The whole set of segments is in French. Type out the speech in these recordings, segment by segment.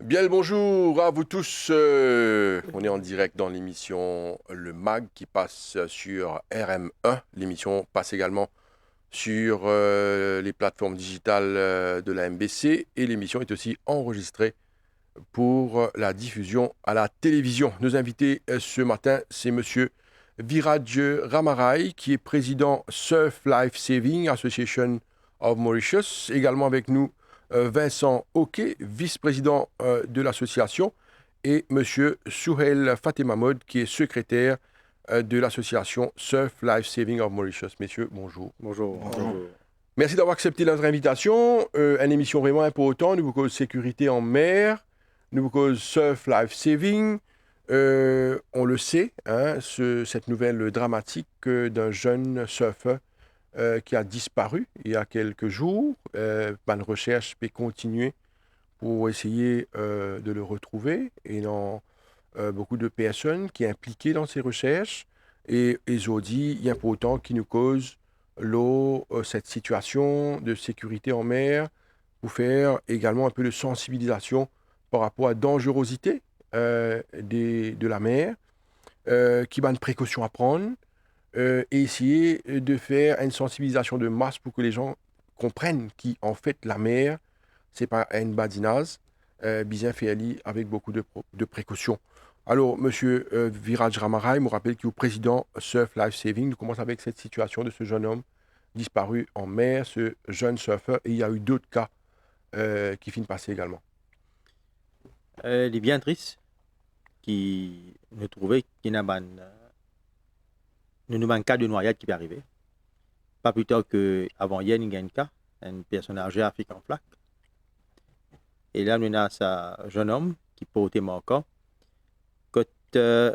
Bien le bonjour à vous tous. On est en direct dans l'émission Le Mag qui passe sur RM1. L'émission passe également sur les plateformes digitales de la MBC et l'émission est aussi enregistrée pour la diffusion à la télévision. Nos invités ce matin, c'est Monsieur Viraj Ramarai qui est président Surf Life Saving Association of Mauritius. Également avec nous Vincent Oquet, vice-président de l'association, et Monsieur Souheil Fatemahmod, qui est secrétaire de l'association Surf Life Saving of Mauritius. Messieurs, bonjour. Bonjour. Bonjour. Merci d'avoir accepté notre invitation. Une émission vraiment importante. Nous vous cause sécurité en mer, nous vous cause Surf Life Saving. On le sait, hein, cette nouvelle dramatique d'un jeune surfeur qui a disparu il y a quelques jours. Une recherche peut continuer pour essayer de le retrouver. Et beaucoup de personnes qui sont impliquées dans ces recherches. Et ils ont dit, il y a important qui nous cause l'eau, cette situation de sécurité en mer, pour faire également un peu de sensibilisation par rapport à la dangerosité de la mer, qui va une précaution à prendre, et essayer de faire une sensibilisation de masse pour que les gens comprennent qu'en fait, la mer, c'est pas une badinage, bien fait ali avec beaucoup de précautions. Alors, Monsieur Viraj Ramarai me rappelle qu'il est président Surf Life Saving. Nous commençons avec cette situation de ce jeune homme disparu en mer, ce jeune surfeur, et il y a eu d'autres cas qui finissent passer également. Les bien tristes qui nous trouvaient qu'il y a un cas de noyade qui peut arriver. Pas plus tard qu'avant hier, il y a un cas, un personne âgée africain en flaque. Et là, nous avons ce jeune homme qui portait mon corps. Quand nous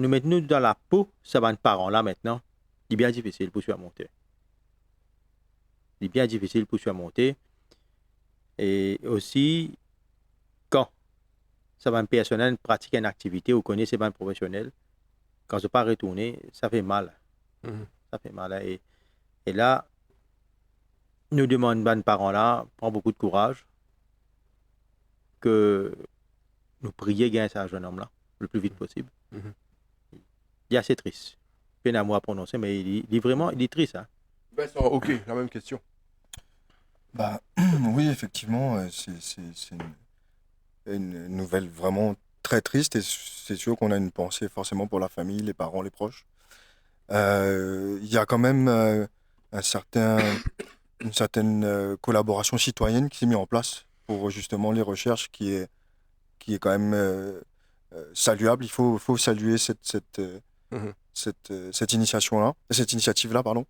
mettons dans la peau, ça va parents là maintenant, c'est bien difficile pour surmonter. C'est bien difficile pour surmonter. Et aussi, quand ça va un personnel pratiquer une activité ou connaît c'est un professionnel, quand je ne pas retourner, ça fait mal. Ça fait mal. Et là, nous demandons aux parents là, prend beaucoup de courage, que nous prions gagner ce jeune homme là, le plus vite possible. Il est assez triste. Peine à moi à prononcer, mais il est triste. Hein. Vincent, ok, la même question. Bah, oui, effectivement, c'est une nouvelle vraiment très triste et c'est sûr qu'on a une pensée forcément pour la famille, les parents, les proches. Il y a quand même une certaine collaboration citoyenne qui s'est mise en place pour justement les recherches qui est quand même saluable. Il faut saluer cette initiation-là, cette initiative-là, pardon.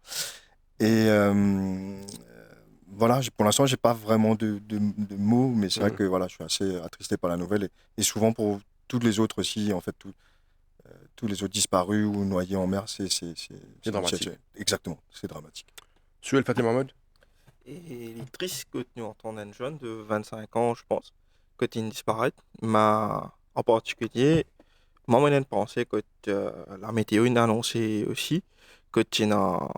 Et voilà, pour l'instant, j'ai pas vraiment de mots, mais c'est vrai que voilà, je suis assez attristé par la nouvelle et souvent pour tous les autres aussi, en fait, tous les autres disparus ou noyés en mer, c'est dramatique. Exactement, c'est dramatique. Souheil Fatemahmod. Et il est triste que tu entends un jeune de 25 ans, je pense, que tu disparaît. Mais en particulier, moi, je pensais que la météo a annoncé aussi que tu as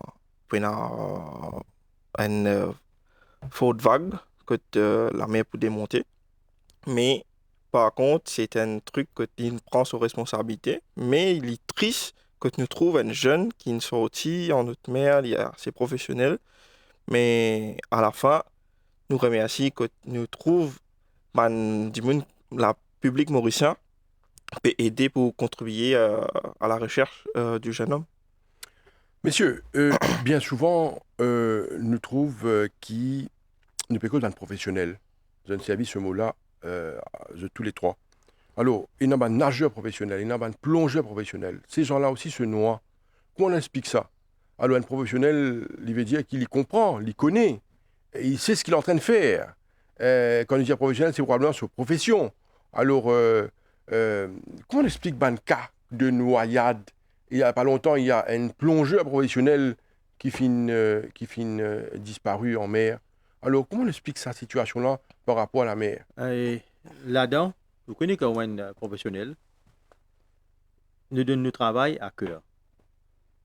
une forte vague, que la mer peut démonter. Mais par contre, c'est un truc que tu prends sous responsabilité. Mais il est triste que tu nous trouves un jeune qui est sorti en haute mer, il est assez professionnel. Mais à la fin, nous remercions que nous trouvons la public mauricien peut aider pour contribuer à la recherche du jeune homme. Messieurs, bien souvent, nous trouvons qui ne peut que dans le professionnel. Je ne sais ce mot-là de tous les trois. Alors, il y a un nageur professionnel, il y a un plongeur professionnel. Ces gens-là aussi se noient. Comment on explique ça? Alors, un professionnel, il veut dire qu'il y comprend, il connaît, et il sait ce qu'il est en train de faire. Quand il dit professionnel, c'est probablement sur profession. Alors, comment on explique un cas de noyade? Il n'y a pas longtemps, il y a un plongeur professionnel qui finit disparu en mer. Alors, comment on explique cette situation-là par rapport à la mer? Et là-dedans, vous connaissez quand un professionnel, nous donne le travail à cœur.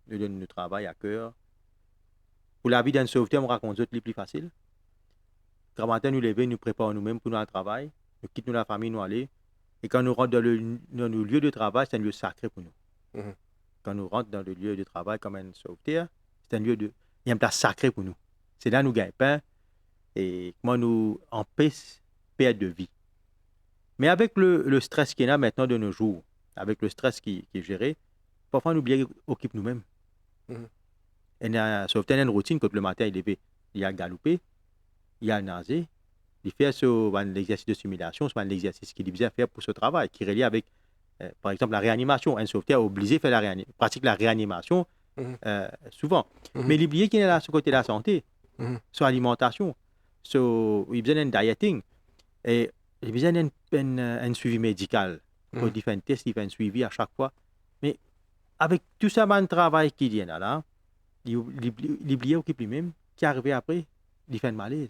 Nous donne le travail à cœur. Pour la vie d'un sauveteur, on raconte les plus facile. Quand matin, nous lever, nous préparons nous-mêmes pour notre travail. nous quittons la famille, nous allons. Et quand nous rentrons dans nos lieux de travail, c'est un lieu sacré pour nous. Mhm. Quand nous rentrons dans le lieu de travail comme un sauveteur, c'est un lieu de... Il y a un place sacré pour nous. C'est là que nous gagnons pain et comment nous empêche perte de vie. Mais avec le stress qu'il y a maintenant de nos jours, avec le stress qui est géré, parfois on oublie occupe nous-mêmes. Mhm. Et sauveteur a une routine quand le matin il est levé, il a galopé, il a nasé, il fait l'exercice de simulation, c'est l'exercice qu'il est bien faire pour ce travail, qui est relié avec, par exemple, la réanimation. Un sauveteur est obligé de faire pratique la réanimation souvent. Mhm. Mais il oublie qu'il est là sur le côté de la santé, Mhm. sur l'alimentation, il a besoin d'un dieting, et il a besoin d'un suivi médical. Mhm. Il fait un test, il fait un suivi à chaque fois. Mais avec tout ça, le travail qu'il y a là, il oublie lui-même, qui est arrivé après, il fait un malaise.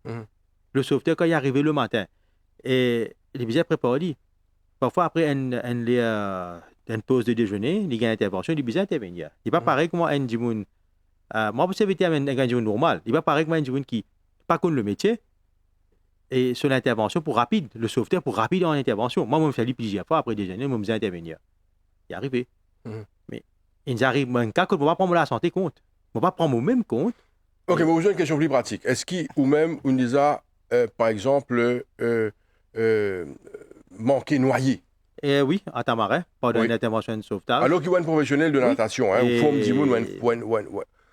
Mhm. Le sauveteur, quand il est arrivé le matin, et il est bien préparé. Parfois, après une pause de déjeuner, il y a une intervention, il est bien intervenir. Il n'est pas pareil comme un djimoun. Moi, vous savez, un djimoun normal. Il n'est pas pareil comme un djimoun qui pas connaît le métier. Et sur l'intervention pour rapide, le sauveteur pour rapide en intervention. Moi, je me suis dit plusieurs fois après déjeuner, je me suis intervenir. Il est arrivé. Mhm. Mais il nous arrive un cas que je ne vais pas prendre la santé compte. Je ne vais pas prendre moi-même compte. Ok, mais vous avez une question plus pratique. Est-ce qu'il, ou même, on nous a, par exemple, manqué noyé? Et oui, à Tamarin, pendant Oui. une intervention de sauvetage. Alors qu'il y a un professionnel de la Oui. natation, hein, ou Et- forme d'immun,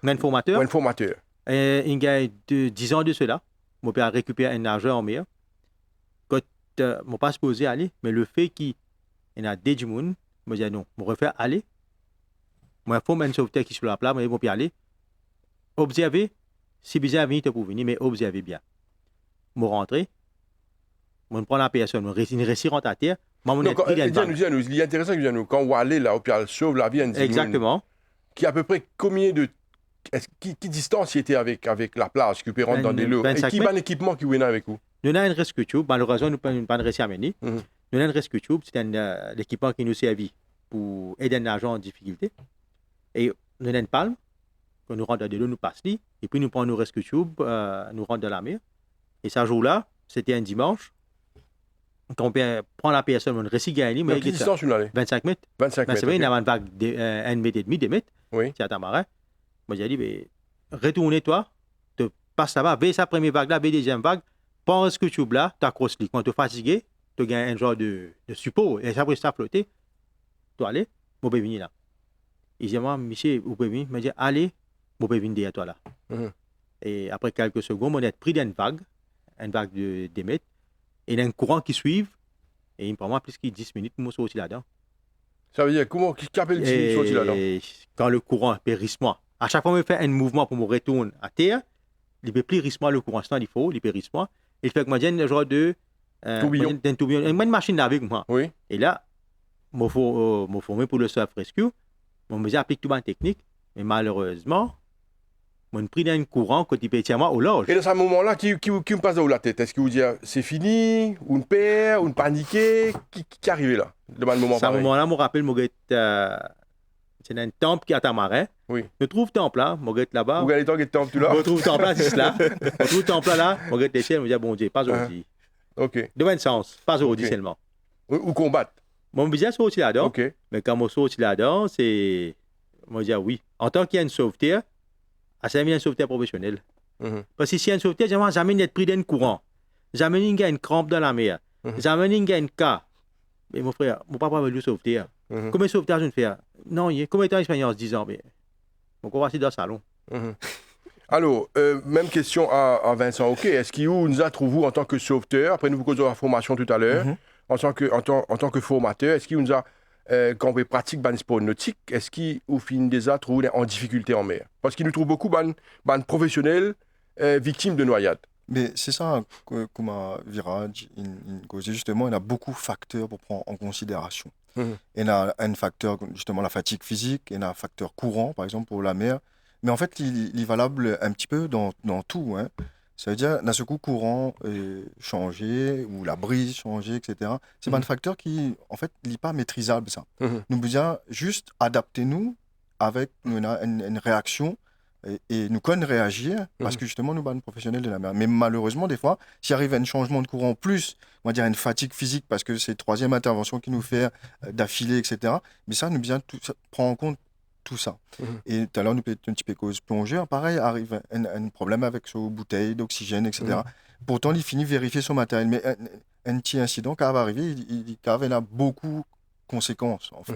Un formateur. ou un formateur. Et il y a 10 ans de cela, mon père a récupéré un nageur en mer. Quand mon pas supposé aller, mais le fait qu'il y a des gens, je dis non, je refais aller. Moi, il faut un sauveteur qui est sur la plage, mais mon père aller. Observer, si besoin venir pour venir, mais observer bien. Je rentre, je prends la personne, je réussis rentre à terre. Moi, mon Donc, esprit, il y a une vague. il est intéressant que nous, quand on va aller là, au Pial sauve la vie, Exactement. qui à peu près combien de. Qui distance il était avec la plage, qui peut rentrer dans des lots? Et 25 qui va l'équipement qui est avec vous? Nous avons un rescue tube, malheureusement, nous n'avons pas réussi à mener. Mhm. Nous avons un rescue tube, c'est l'équipement qui nous servait pour aider un agent en difficulté. Et nous avons une palme, quand nous rentrons dans l'eau, nous passons, et puis nous prenons nos rescue tubes, nous rentrons dans la mer. Et ce jour-là, c'était un dimanche. Quand on prend la personne, on réussit à gagner, mais Quelle distance vous allez? 25 mètres. 25 Ben, mètres. c'est vrai, il y ok. avait une vague de 1,5 mètre, 2 mètres. Oui. C'est à Tamarin. Moi, j'ai dit, mais, retourne-toi, te passe là-bas, veille sa première vague là, veille deuxième vague, prends ce que tu as là, tu accroches-le. Quand tu es fatigué, tu gagnes un genre de support, et ça après ça flotter, tu aller, moi, je vais venir là. Il dit, moi, monsieur, vous pouvez venir. Il m'a dit, allez, je vais venir derrière toi là. Mhm. Et après quelques secondes, on est pris d'une vague, une vague de 2 mètres, et il y a un courant qui suit, et il me prend moi plus que 10 minutes pour me sortir là-dedans. Ça veut dire, comment, qui appelle le sorti là-dedans? Et quand le courant périsse-moi, à chaque fois que je fais un mouvement pour me retourner à terre, il peut plus risque-moi le courant, il faut, il périsse-moi. Il fait que moi, j'ai un genre de. Tourbillon. D'un tourbillon, une machine avec moi. Oui. Et là, je me formé pour le surf rescue. Je me applique toute ma technique, mais malheureusement, je me pris dans un courant quand il peut tirer moi au large. Et dans ce moment-là, qui me passe dans la tête? Est-ce qu'il vous dit, c'est fini, ou une peur, ou une paniquée? Qui est arrivé là, devant le moment À ce pareil? moment-là, je me rappelle, c'est un temple qui est à Tamarin. Oui. Je trouve temple là, je regarde là-bas. Vous regardez tant que tu es Je là? trouve temple là, c'est là. Je trouve temple là, je regarde les ciels, je me dis, bon Dieu, pas aujourd'hui. Ok. De bon sens, pas aujourd'hui Ok. seulement. Ou combattre? Mon business est sorti là-dedans, Ok. mais quand je suis sorti là-dedans, c'est. Je me dis, oui. En tant qu'il y a un sauveteur, c'est un sauveteur professionnel. Mhm. Parce que si un sauveteur, jamais être pris d'un courant. Jamais il y a une crampe dans la mer. Mhm. Jamais il y a une cas. Mais mon frère, mon papa veut le sauveteur. Mhm. Combien de sauveteurs je ne fais? Non, il y a combien de temps d'expérience? 10 ans. Mais on va dans le salon. Mhm. Alors, même question à Vincent. Ok, est-ce qu'il nous a trouvé en tant que sauveteur, après nous vous causons la formation tout à l'heure, Mhm. en tant que formateur, est-ce qu'il nous a, quand on pratique le sport nautique, est-ce qu'il au fin des a trouvé en difficulté en mer? Parce qu'il nous trouve beaucoup de professionnels victimes de noyade. Mais c'est ça, comme Viraj, justement, il y a beaucoup de facteurs pour prendre en considération. Mhm. Il y a un facteur, justement, la fatigue physique, il y a un facteur courant, par exemple, pour la mer. Mais en fait, il est valable un petit peu dans tout. Hein. Ça veut dire, d'un seul coup, courant changer, ou la brise changer, etc. C'est pas un facteur qui, en fait, n'est pas maîtrisable, ça. Mhm. Nous devons juste adapter nous avec une réaction et nous connaissent réagir parce que justement, nous, sommes professionnels de la mer. Mais malheureusement, des fois, s'il arrive à un changement de courant, plus, on va dire, une fatigue physique parce que c'est la troisième intervention qui nous fait d'affilée, etc. Mais ça, nous bien ça prend en compte tout ça. Et tout à l'heure, nous avons un petit peu cause plongeur. Pareil, arrive un problème avec sa bouteille d'oxygène, etc. Pourtant, il finit de vérifier son matériel. Mais un petit incident qui va arriver, il a beaucoup de conséquences, en fait.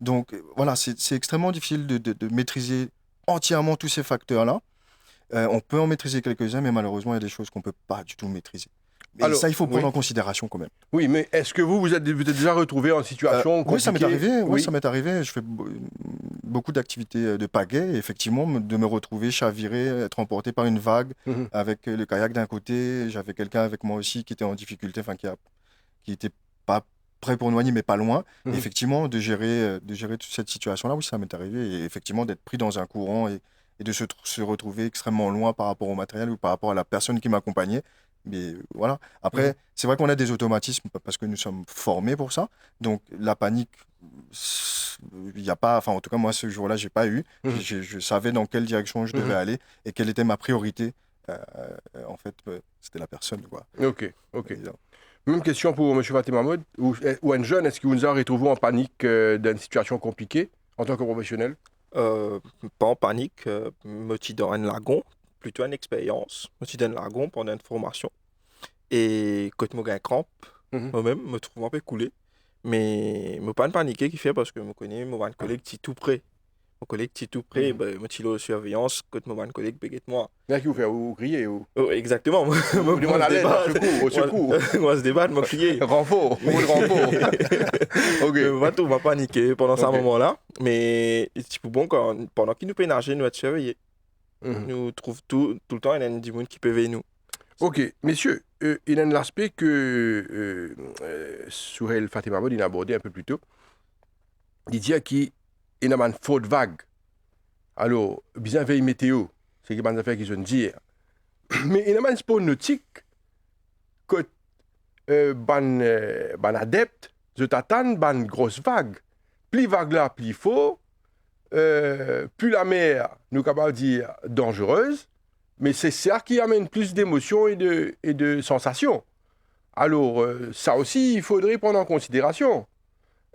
Donc, voilà, c'est extrêmement difficile de maîtriser entièrement tous ces facteurs-là. On peut en maîtriser quelques-uns, mais malheureusement, il y a des choses qu'on ne peut pas du tout maîtriser. Et Alors, ça, il faut prendre en considération quand même. Oui, mais est-ce que vous êtes déjà retrouvé en situation compliquée? Oui, ça m'est arrivé. Oui, ça m'est arrivé. Je fais beaucoup d'activités de pagaie. Et effectivement, de me retrouver chaviré, être emporté par une vague avec le kayak d'un côté. J'avais quelqu'un avec moi aussi qui était en difficulté, enfin qui était pas prêt pour noyer, mais pas loin. Et effectivement, de gérer toute cette situation-là, oui, ça m'est arrivé. Et effectivement, d'être pris dans un courant et de se retrouver extrêmement loin par rapport au matériel ou par rapport à la personne qui m'accompagnait. Mais voilà. Après, c'est vrai qu'on a des automatismes parce que nous sommes formés pour ça. Donc, la panique, il n'y a pas... Enfin, en tout cas, moi, ce jour-là, je n'ai pas eu. Je savais dans quelle direction je devais aller et quelle était ma priorité. En fait, c'était la personne, quoi. Ok. Même question pour M. Fatima Mahmoud. Ou un jeune, est-ce que vous nous avez retrouvé en panique d'une situation compliquée en tant que professionnel? Pas en panique, me suis dans un lagon, plutôt une expérience. Je suis dans un lagon pendant une formation. Et quand je me crampe, moi-même, me trouve un peu coulé. Mais je ne pas paniquer qui fait parce que je connais mon collègue qui est tout près. Mon collègue qui est tout près, je suis de surveillance quand mon collègue peut moi. Là, qui vous fait ou crier ou... Oh, exactement. Vous demandez à l'aide, au secours. Moi, se débat, me crier. Renfort, mot de renfort. Ok. Je ne pas paniquer pendant ce moment-là. Mais c'est bon, pendant qu'il nous peut nager, nous être surveillés. Nous trouvons tout le temps, il y a des gens qui peuvent aider nous. Ok, messieurs, il y a un aspect que Souhail Fatima Mahmoud il a abordé un peu plus tôt. Il dit qu'il y a une faute vague. Alors, bien veille météo, c'est une affaire qu'ils ont dit. Mais il y a un sport nautique que ban adepte, je t'attends, ban grosse vague. Plus vague là, plus faux. Plus la mer, nous capable de dire dangereuse. Mais c'est ça qui amène plus d'émotions et de sensations. Alors, ça aussi, il faudrait prendre en considération.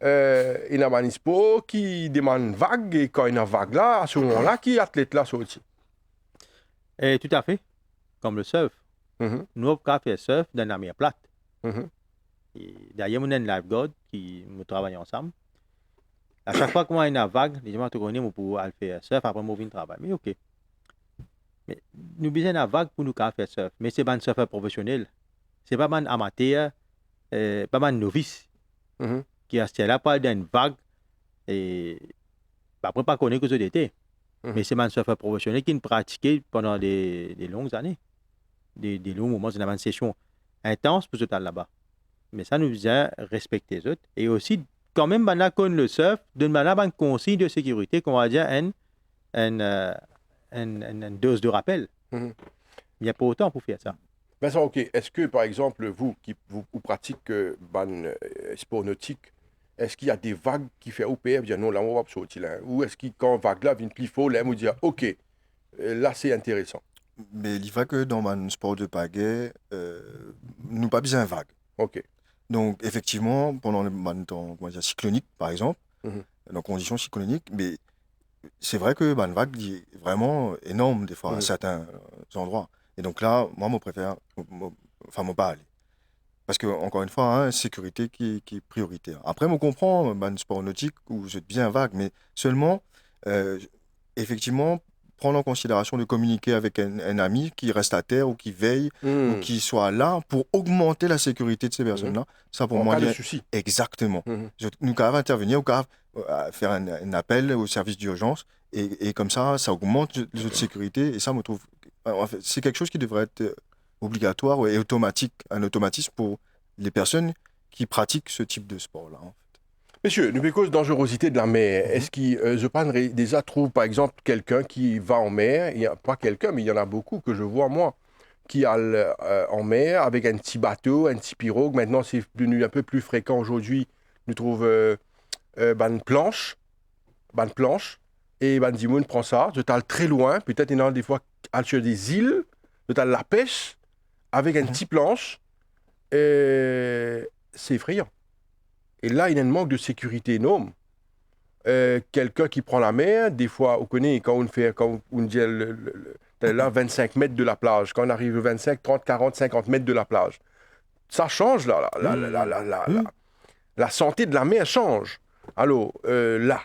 Il y a un sport qui demande vague, et quand il y a une vague là, à ce moment-là, qui athlète là, ça aussi. Et tout à fait. Comme le surf. Nous, on peut faire surf dans la mer plate. Et d'ailleurs, on a un lifeguard qui nous travaille ensemble. À chaque fois qu'on a une vague, les gens te connaissent pour aller faire surf, après, on vient travailler. Mais ok. Mais nous avons besoin d'une vague pour nous faire surf. Mais ce n'est pas un surfeur professionnel. Ce n'est pas un amateur, pas un novice qui a là pour une vague et après pas connaître que ce d'été. Mais c'est un surfeur professionnel qui pratique pendant des longues années. Des longs moments, c'est une session intense pour ce temps là-bas. Mais ça nous vient respecter les autres. Et aussi, quand même, on connaît le surf, d'une manière, un consigne de sécurité, qu'on va dire, une dose de rappel. Il n'y a pas autant pour faire ça. Vincent, ok. Est-ce que, par exemple, vous qui vous pratiquez sport nautique, est-ce qu'il y a des vagues qui font OPF, dire non, là, on va pas sortir là. Ou est-ce que quand vague là vient plus fort, là, on dit ok, là, c'est intéressant. Mais il va que dans un sport de pagaie, nous pas besoin de vague. Ok. Donc, effectivement, pendant le temps cyclonique, par exemple, dans conditions cycloniques, mais c'est vrai que une vague est vraiment énorme, des fois, à certains endroits. Et donc là, moi, je préfère, pas aller. Parce que, encore une fois, sécurité qui est prioritaire. Après, on comprend un sport nautique où je suis bien vague, mais seulement, effectivement, prendre en considération de communiquer avec un ami qui reste à terre ou qui veille ou qui soit là pour augmenter la sécurité de ces personnes-là. Ça, pour moi, en cas de souci. Exactement. Nous pouvons intervenir ou faire un appel au service d'urgence et comme ça augmente les autres sécurités et ça, me trouve, en fait, c'est quelque chose qui devrait être obligatoire et automatique, un automatisme pour les personnes qui pratiquent ce type de sport-là. En fait. Messieurs, nous cause dangerosité de la mer. Est-ce que je pense déjà trouve par exemple quelqu'un qui va en mer, il y a pas quelqu'un, mais il y en a beaucoup que je vois moi, qui allent en mer avec un petit bateau, un petit pirogue. Maintenant, c'est devenu un peu plus fréquent aujourd'hui. Nous trouvons une planche, Et ben, Dimoun prend ça, je t'aille très loin, peut-être il y en a des fois sur des îles, je t'aille la pêche avec un petit planche, et c'est effrayant. Et là, il y a un manque de sécurité énorme. Quelqu'un qui prend la mer, des fois, on connaît, quand on dit t'es là 25 mètres de la plage, quand on arrive 25, 30, 40, 50 mètres de la plage, ça change, là, la santé de la mer change. Alors, là,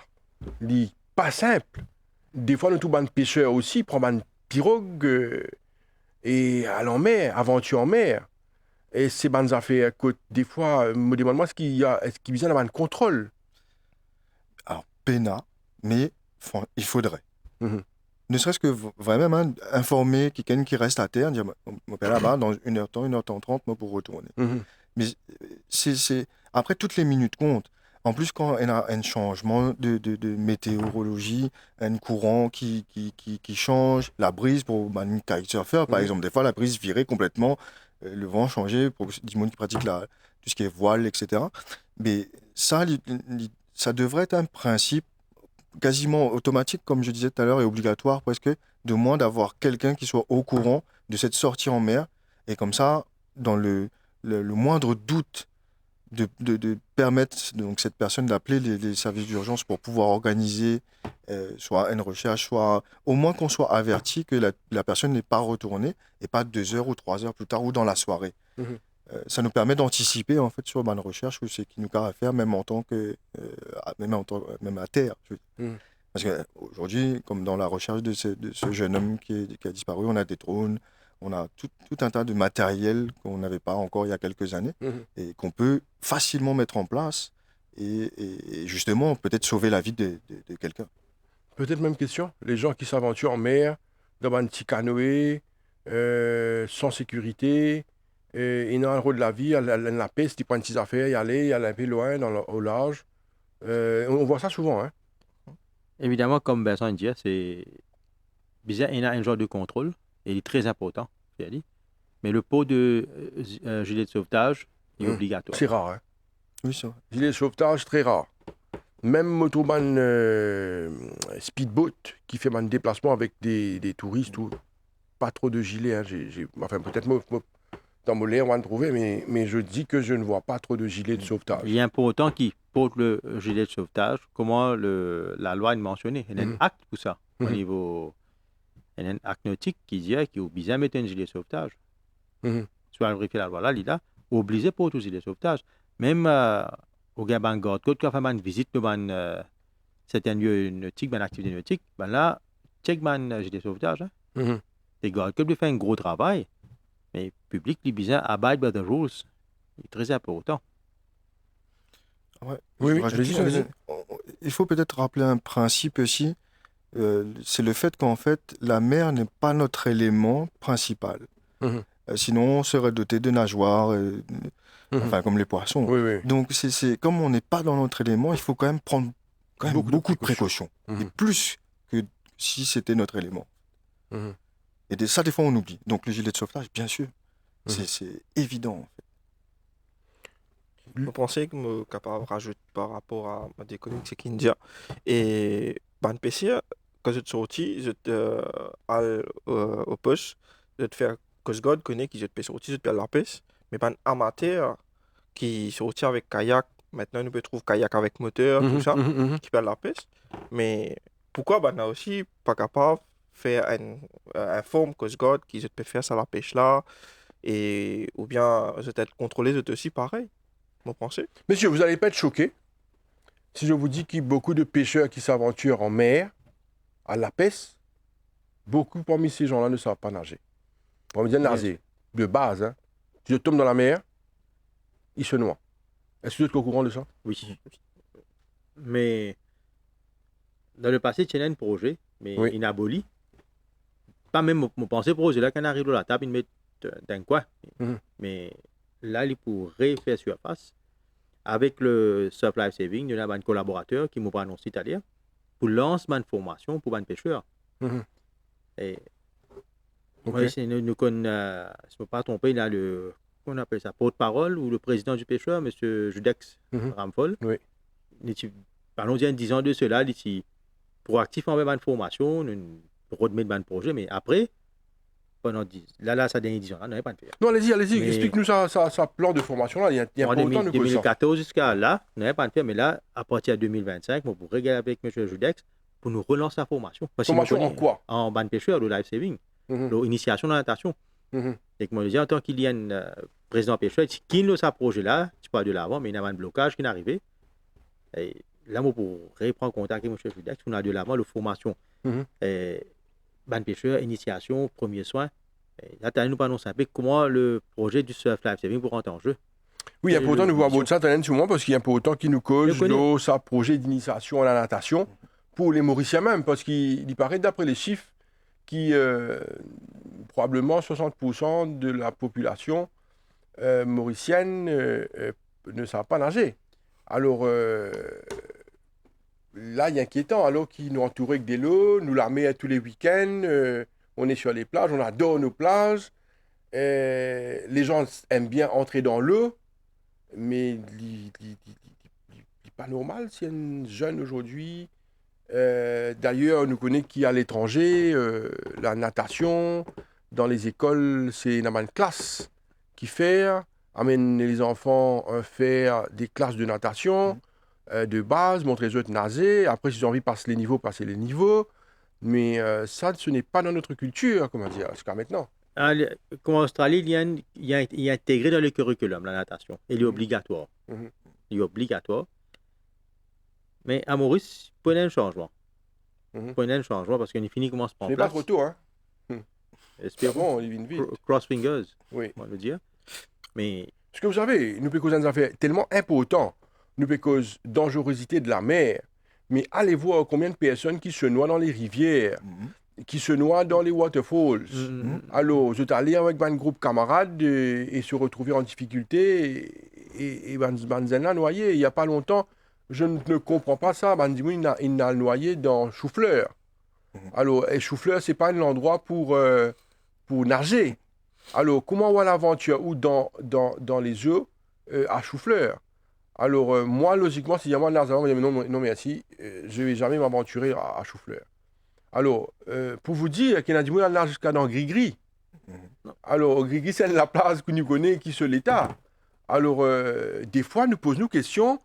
il pas simple. Des fois, nous, tout ban pêcheurs aussi, prend une pirogue et aller en mer, aventure en mer. Et ces bandes affaires, des fois, me demande-moi est-ce qu'il y a un contrôle. Alors, pena, mais il faudrait. Mhm. Ne serait-ce que vraiment informer quelqu'un qui reste à terre, dire mon père là-bas, dans 1h30, moi pour retourner. Mhm. Mais après, toutes les minutes comptent. En plus, quand il y a un changement de météorologie, un courant qui change, la brise pour un kitesurfer, par exemple, des fois, la brise virait complètement, le vent changeait pour du monde qui pratique tout ce qui est voile, etc. Mais ça, ça devrait être un principe quasiment automatique, comme je disais tout à l'heure, et obligatoire presque, de moins d'avoir quelqu'un qui soit au courant de cette sortie en mer. Et comme ça, dans le moindre doute, de permettre donc cette personne d'appeler les services d'urgence pour pouvoir organiser soit une recherche, soit au moins qu'on soit averti que la personne n'est pas retournée et pas 2 heures ou 3 heures plus tard ou dans la soirée. Mhm. Ça nous permet d'anticiper en fait sur une recherche ou ce qui nous a à faire même même à terre. Mhm. Parce qu'aujourd'hui, comme dans la recherche de ce jeune homme qui a disparu, on a des drones, on a tout un tas de matériel qu'on n'avait pas encore il y a quelques années et qu'on peut facilement mettre en place et justement peut-être sauver la vie de quelqu'un. Peut-être même question. Les gens qui s'aventurent en mer, dans un petit canoë, sans sécurité, ils ont un rôle de la vie, la peste, ils prennent ses affaires, y aller un peu loin au large. On voit ça souvent, hein. Évidemment, comme Vincent dit, c'est bizarre, il y a un genre de contrôle, et il est très important, c'est-à-dire. Mais le pot de gilet de sauvetage est obligatoire. C'est rare, hein. Oui, c'est vrai. Gilet de sauvetage, très rare. Même motoman speedboat qui fait un déplacement avec des touristes, ou pas trop de gilets. Hein. Enfin, peut-être dans mon lait, on va le trouver, mais je dis que je ne vois pas trop de gilets de sauvetage. Il y a un pourtant qui porte le gilet de sauvetage, comment la loi est mentionnée. Il y a un acte pour ça, au niveau. Il y a un acte nautique qui dit qu'il est obligé de mettre un gilet de sauvetage. Soit vérifier la loi là, il est obligé pour tout gilet de sauvetage. Même au Gabon Garde, quand on fait une visite dans certains lieux nautiques, une activité nautique, ben là, check un gilet de sauvetage. Hein. Les gardes qui font un gros travail, mais le public, il est besoin abide by the rules. C'est très important. Ouais. Oui, allez-y. Il faut peut-être rappeler un principe aussi, c'est le fait qu'en fait, la mer n'est pas notre élément principal. Sinon, on serait doté de nageoires, enfin comme les poissons. Oui. Donc, comme on n'est pas dans notre élément, il faut quand même prendre beaucoup de précautions. Et plus que si c'était notre élément. Et ça, des fois, on oublie. Donc, le gilet de sauvetage, bien sûr, c'est évident. En fait. Vous pensez que je suis capable de rajouter par rapport à ma déconnexion, c'est qu'India et ban PC, quand je suis sorti, je au poste, je te faire Coast Guard connaît qui je te sorti, je te la pêche, mais ban amateur qui sorti avec kayak, maintenant nous peut trouver kayak avec moteur, tout ça, qui peut la pêche, mais pourquoi ban aussi pas capable de faire un forme Coast Guard qui je te peut faire ça la pêche là, et ou bien je t'être contrôlé, je te aussi pareil. Vous pensez? Monsieur, vous n'allez pas être choqué si je vous dis qu'il y a beaucoup de pêcheurs qui s'aventurent en mer, à la pêche. Beaucoup parmi ces gens-là ne savent pas nager. On va dire nager, de base. Hein. Si je tombe dans la mer, ils se noient. Est-ce que vous êtes au courant de ça? Oui. Mais dans le passé, il y a un projet, mais il a aboli. Pas même mon pensée projet là, quand on arrive à la table, il met d'un coin. Mais là, il pourrait faire surface. Avec le Surf Life Saving, il y a un collaborateur qui m'a annoncé italien pour lancer une formation pour les pêcheurs. Et si je ne me pas trompé, il y a on appelle ça, porte-parole ou le président du pêcheur, M. Judex Ramphol. Oui. Parlons d'il y a 10 ans de cela, proactif en une formation, une roadmap de projet, mais après, pendant 10, là, ça dernière 10 ans, là, on n'avait pas de faire. Non, allez-y, Mais- explique-nous ça plan de formation là. Il y a En pas autant de 2014 jusqu'à là, on n'avait pas de faire, mais là, à partir de 2025, on pourrait regarder avec M. Judex pour nous relancer la formation. Parce qu'il Formation nous en connaît quoi? En ban pêcheur, le life saving, l'initiation dans la natation. Et comme je disais, en tant qu'il y a un président pêcheur, qui ne ce projet-là, tu parles de l'avant, mais il y a un blocage qui est arrivé. Et là, moi, pour reprendre contact avec M. Judex, on a de l'avant, la formation. Ban pêcheur, initiation, premier soin. Là, tu as nous pas nous savoir comment le projet du surf life saving pour rentrer en jeu. Oui, il y a Et pas autant de voir mission. votre ça, t'as sur moi, parce qu'il y a pas autant qui nous cause Je connais. l'eau, ça, projet d'initiation à la natation, pour les Mauriciens même, parce qu'il paraît, d'après les chiffres, qui probablement 60% de la population mauricienne ne savent pas nager. Alors, là, il y a inquiétant, alors qu'ils nous entourent avec des lots, nous la met tous les week-ends, on est sur les plages, on adore nos plages, les gens aiment bien entrer dans l'eau, mais c'est pas normal si un jeune aujourd'hui, d'ailleurs, nous connaît qui à l'étranger, la natation, dans les écoles, c'est une classe qui fait, amène les enfants faire des classes de natation de base, montrer eux de nager, après s'ils ont envie de passer les niveaux, mais ça, ce n'est pas dans notre culture, comment dire, jusqu'à maintenant. Comme en Australie, il est intégré dans le curriculum, la natation. Il est obligatoire. Mhm. Il est obligatoire. Mais à Maurice, prenez un changement. Prenez un changement parce qu'on est fini commence par Ce n'est pas trop tôt, hein. C'est Espérons. bon, on y vient vite. Cross fingers, Oui. on va le dire. Mais Parce que vous savez, nous pouvons des affaires tellement importantes, nous pouvons cause dangerosité de la mer, mais allez voir combien de personnes qui se noient dans les rivières, qui se noient dans les waterfalls. Alors, je suis allé avec un groupe camarades et se retrouver en difficulté et Banzena noyé. Il n'y a pas longtemps, je ne comprends pas ça. Banzimoun, il a noyé dans Choufleur. Alors, et Choufleur, ce n'est pas un endroit pour nager. Alors, comment on va l'aventure ou dans les eaux à Choufleur? Alors, moi, logiquement, si moi, Narzan, je vais dire non, merci, je ne vais jamais m'aventurer à Choufleur. Alors, pour vous dire qu'il y a des gens qui jusqu'à dans Grigri. Alors, Grigri, c'est la place que nous connaissons qui est sur l'État. Alors, des fois, nous posons nous question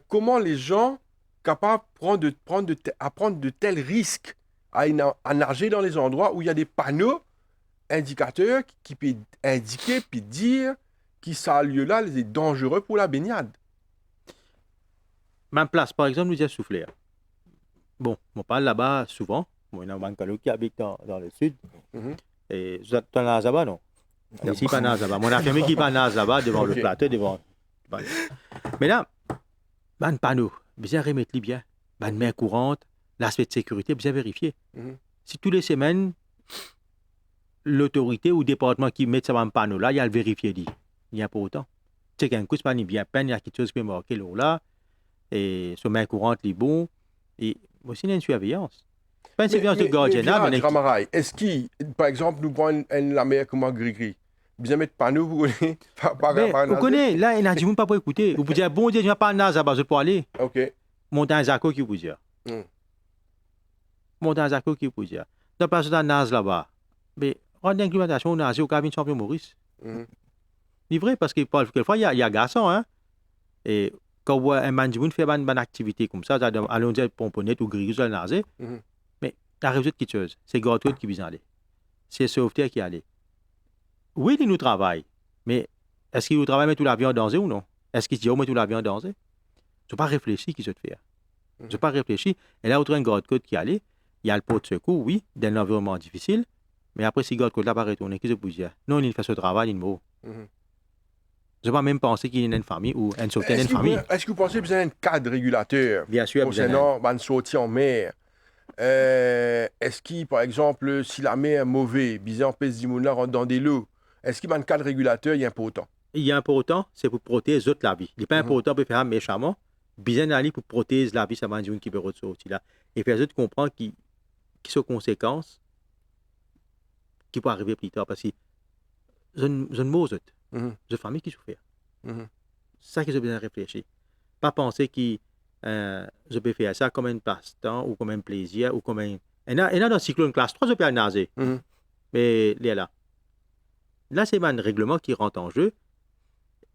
comment les gens capables de prendre de tels risques à nager dans les endroits où il y a des panneaux indicateurs qui peuvent indiquer puis dire que ça lieu-là est dangereux pour la baignade. ma place, par exemple, nous disons souffler. Bon, on parle là-bas souvent. Bon, il y a un calo qui habite dans le sud. Et vous êtes dans Nazaba, non? Ici, pas Nazaba. Mon affirmé qui pas Nazaba devant le plateau, devant. Mais là, ban panneau, bien remettre les bien. Ban main courante, l'aspect de sécurité, bien vérifier. Si tous les semaines, l'autorité ou le département qui met ça panneau là, il y a le vérifier dit. Il n'y a pas autant. C'est qu'un coup, c'est pas ni bien peine, il y a quelque chose qui peut marquer là. Et sur main courante, les bons. Et aussi, il y a une surveillance. Pas une surveillance de gardiennat, mais Ramaraï, est-ce qu'il, par exemple, nous prenons la mer comme un gris-gris, bien mettre panneau, vous connaissez vous connaissez, là, il y a du monde pas pour écouter. Vous pouvez dire, bon Dieu, je ne vais pas en Nazaba, je peux aller. OK. Monter un Zako qui vous dit. Monter un Zako qui vous dit. Donc, parce que dans Naz là-bas, mais rendre l'inclimatation au Nazi au cabine champion Maurice. C'est vrai, parce que quelquefois, il y a garçon, hein. Et quand on voit un manjimoun faire une activité comme ça, allons dire pomponnette ou gris sur le Nazi, mais il arrive quelque chose. C'est Gortwood qui vient aller. C'est Sauveterre qui allait. Oui, il nous travaille, mais est-ce qu'il nous travaille mettre tout l'avion en danger ou non? Est-ce qu'il dit, oh, met tout l'avion en danger? Je n'ai pas réfléchi qui se fait. Je n'ai pas réfléchi. Et là, autre un Gortwood qui allait, il y a le pot de secours, oui, dans un environnement difficile, mais après, si Gortwood là va retourner, qu'est-ce que vous dire? Non, il fait ce travail, il mot. Je n'ai pas même pensé qu'il y a une famille ou un sauveteur d'une famille. Est-ce que vous pensez qu'il y a un cadre régulateur Bien sûr, concernant une sortie en mer? Est-ce qu'il, par exemple, si la mer est mauvaise, bizarre, pèse d'Imouna rentre dans des lots, est-ce qu'il y a un cadre régulateur, il y a un peu autant? Il y a un peu autant, c'est pour protéger la vie. Il n'est pas important pour faire méchamment, bien aller pour protéger la vie, ça va dire qui peut ressortir là. Et faire autres comprendre qui sont conséquences qui peuvent arriver plus tard. Parce que je ne m'ose pas. Je famille qui souffre. C'est ça que j'ai besoin de réfléchir. Pas penser que je peux faire ça comme un passe-temps ou comme un plaisir ou comme un... Et là, dans Cyclone classe 3, je peux aller nager. Mhm. Mais là. Là, c'est un règlement qui rentre en jeu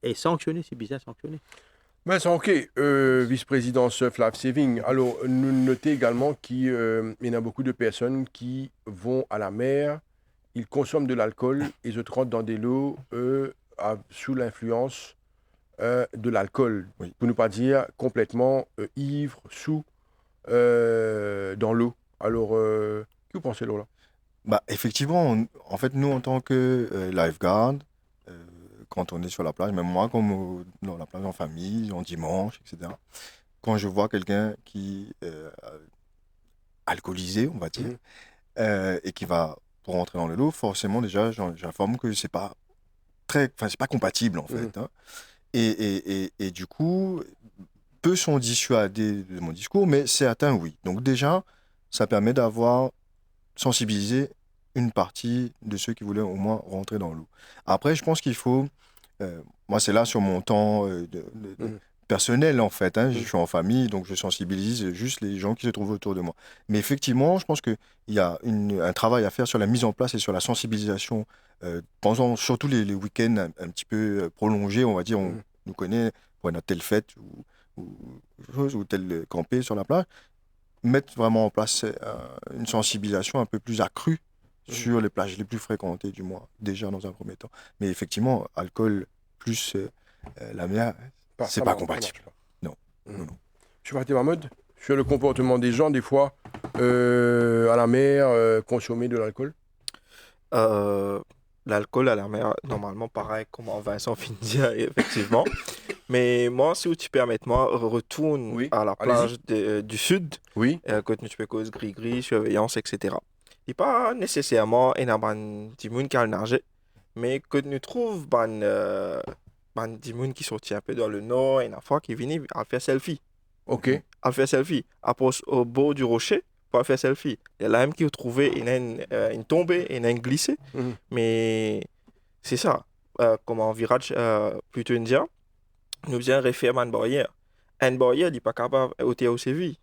et sanctionné, c'est bien sanctionné. Vincent, ok, vice-président Surf Life Saving. Alors, nous notons également qu'il y en a beaucoup de personnes qui vont à la mer, ils consomment de l'alcool et se rentrent dans des lots sous l'influence de l'alcool. Oui. Pour ne pas dire complètement ivre, sous, dans l'eau. Alors, que vous pensez, Lola? Bah, effectivement, en fait, nous, en tant que lifeguard, quand on est sur la plage, même moi, comme dans la plage en famille, en dimanche, etc., quand je vois quelqu'un qui alcoolisé, on va dire, Mhm. et qui va pour rentrer dans le lot, forcément, déjà, j'informe que c'est pas c'est pas compatible, en fait. Hein. Et du coup, peu sont dissuadés de mon discours, mais certains, oui. Donc déjà, ça permet d'avoir sensibilisé une partie de ceux qui voulaient au moins rentrer dans l'eau. Après, je pense qu'il faut... moi, c'est là sur mon temps personnel, en fait. Hein. Je suis en famille, donc je sensibilise juste les gens qui se trouvent autour de moi. Mais effectivement, je pense qu'il y a un travail à faire sur la mise en place et sur la sensibilisation pendant surtout les week-ends un petit peu prolongés, on va dire. On nous connaît, on a telle fête ou tel campé sur la plage. Mettre vraiment en place une sensibilisation un peu plus accrue sur les plages les plus fréquentées, du moins, déjà dans un premier temps. Mais effectivement, alcool plus la mer, c'est pas compatible. Non. Non. Je suis parti Mahmoud sur le comportement des gens, des fois, à la mer, consommer de l'alcool. L'alcool à la mer, normalement, pareil, comme Vincent vient de dire, effectivement. Mais moi, si tu permets, moi, retourne Oui, à la allez-y. plage du sud, Oui. que tu peux cause gris-gris, surveillance, etc. Il pas nécessairement un des gens qui a nager, mais que nous trouve des gens qui sortent un peu dans le nord et une fois qui viennent à faire selfie. Ok. À faire selfie. Après, au bord du rocher, pour faire selfie. Il y a là même qui ont trouvé une tombée, une glissée. Mhm. Mais c'est ça. Comme en virage plutôt indien, nous faisons référence à une barrière. Une barrière n'est pas capable d'ôter au sévi.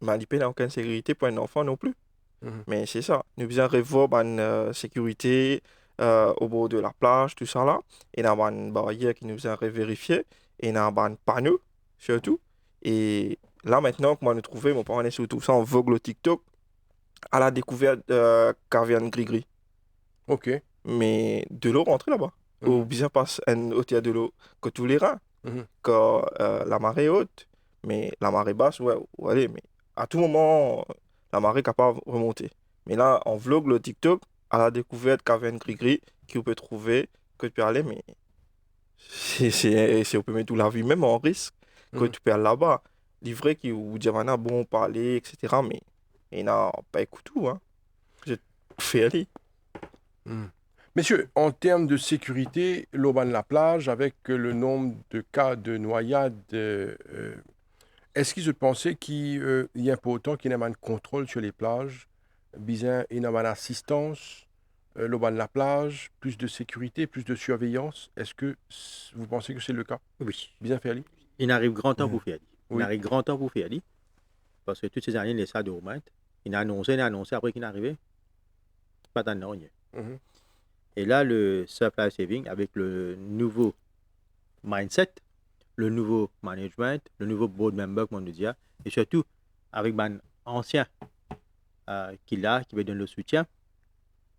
Mais il n'y a aucune sécurité pour un enfant non plus. Mhm. Mais c'est ça. Nous faisons revoir une sécurité au bord de la plage, tout ça là. Et il y a une barrière qui nous a vérifié. Et il y a un panneau, surtout. Et là, maintenant, comment nous trouver, mon parent est surtout ça en vogue le TikTok, à la découverte Carvian Gris-Gris. Ok. Mais de l'eau rentre là-bas. Ou bien passe un hôtel de l'eau que tous les reins. Mhm. Quand la marée est haute, mais la marée basse, ouais, allez, mais à tout moment, la marée est capable de remonter. Mais là, on vlog le TikTok à la découverte Caverne Gris-Gris, qui on peut trouver, que tu peux aller, mais on peut mettre toute la vie même en risque, que tu peux aller là-bas. Livré qui ou Diamana, bon, parler, etc. Mais il n'a pas écouté tout, hein. Je fais aller. Messieurs, en termes de sécurité, l'Auban la plage, avec le nombre de cas de noyades, est-ce qu'ils se pensaient qu'il y a pas autant qu'il y a un contrôle sur les plages, bizarre, il y a une assistance, l'Auban la plage, plus de sécurité, plus de surveillance? Est-ce que vous pensez que c'est le cas? Oui. Bien fait, Ali? Il arrive grand temps pour faire. Il Oui. arrive grand temps pour faire. Parce que toutes ces années, il laisse ça de remettre. Il a annoncé après qu'il est arrivé. Pas d'annonce, rien. Mhm. Et là, le supply saving, avec le nouveau mindset, le nouveau management, le nouveau board member, comme on nous dit, et surtout avec un ancien qui va donner le soutien,